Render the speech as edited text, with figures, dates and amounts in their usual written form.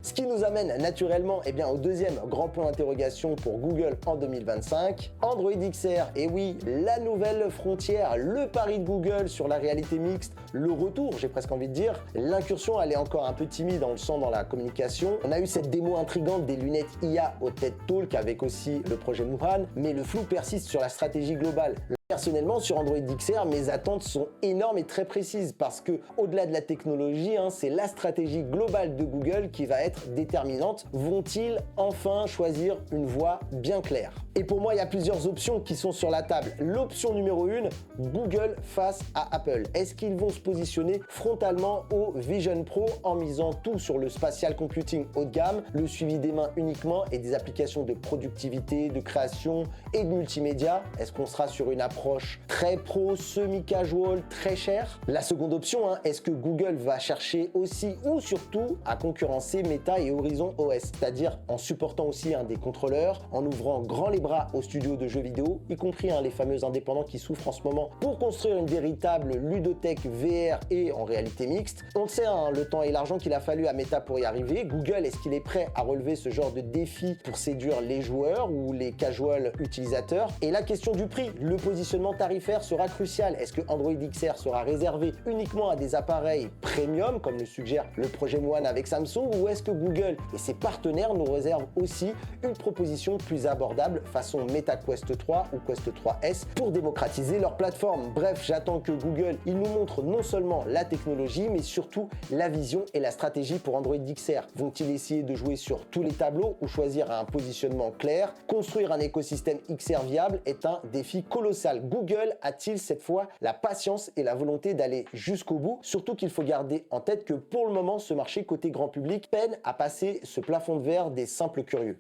Ce qui nous amène naturellement au deuxième grand point d'interrogation pour Google en 2025, Android XR. Et oui, la nouvelle frontière, le pari de Google sur la réalité mixte, le retour, j'ai presque envie de dire. L'incursion, elle est encore un peu timide, on le sent dans la communication. On a eu cette démo intrigante des lunettes IA au TED Talk avec aussi le projet Wuhan, mais le flou persiste sur la stratégie globale. Personnellement, sur Android XR, mes attentes sont énormes et très précises parce que, au-delà de la technologie, c'est la stratégie globale de Google qui va être déterminante. Vont-ils enfin choisir une voie bien claire? Et pour moi, il y a plusieurs options qui sont sur la table. L'option numéro 1, Google face à Apple. Est-ce qu'ils vont se positionner frontalement au Vision Pro en misant tout sur le spatial computing haut de gamme, le suivi des mains uniquement et des applications de productivité, de création et de multimédia? Est-ce qu'on sera sur une approche très pro, semi-casual, très chère? La seconde option, est-ce que Google va chercher aussi ou surtout à concurrencer Meta et Horizon OS, c'est-à-dire en supportant aussi des contrôleurs, en ouvrant grand les bras aux studios de jeux vidéo, y compris les fameux indépendants qui souffrent en ce moment pour construire une véritable ludothèque VR et en réalité mixte. On le sait, le temps et l'argent qu'il a fallu à Meta pour y arriver. Google, est-ce qu'il est prêt à relever ce genre de défi pour séduire les joueurs ou les casual utilisateurs? Et la question du prix, le positionnement tarifaire sera crucial. Est-ce que Android XR sera réservé uniquement à des appareils premium, comme le suggère le projet One avec Samsung, ou est-ce que Google et ses partenaires nous réservent aussi une proposition plus abordable façon Meta Quest 3 ou Quest 3S pour démocratiser leur plateforme? Bref, j'attends que Google il nous montre non seulement la technologie, mais surtout la vision et la stratégie pour Android XR. Vont-ils essayer de jouer sur tous les tableaux ou choisir un positionnement clair? Construire un écosystème XR viable est un défi colossal. Google a-t-il cette fois la patience et la volonté d'aller jusqu'au bout? Surtout qu'il faut garder en tête que pour le moment, ce marché côté grand public peine à passer ce plafond de verre des simples curieux.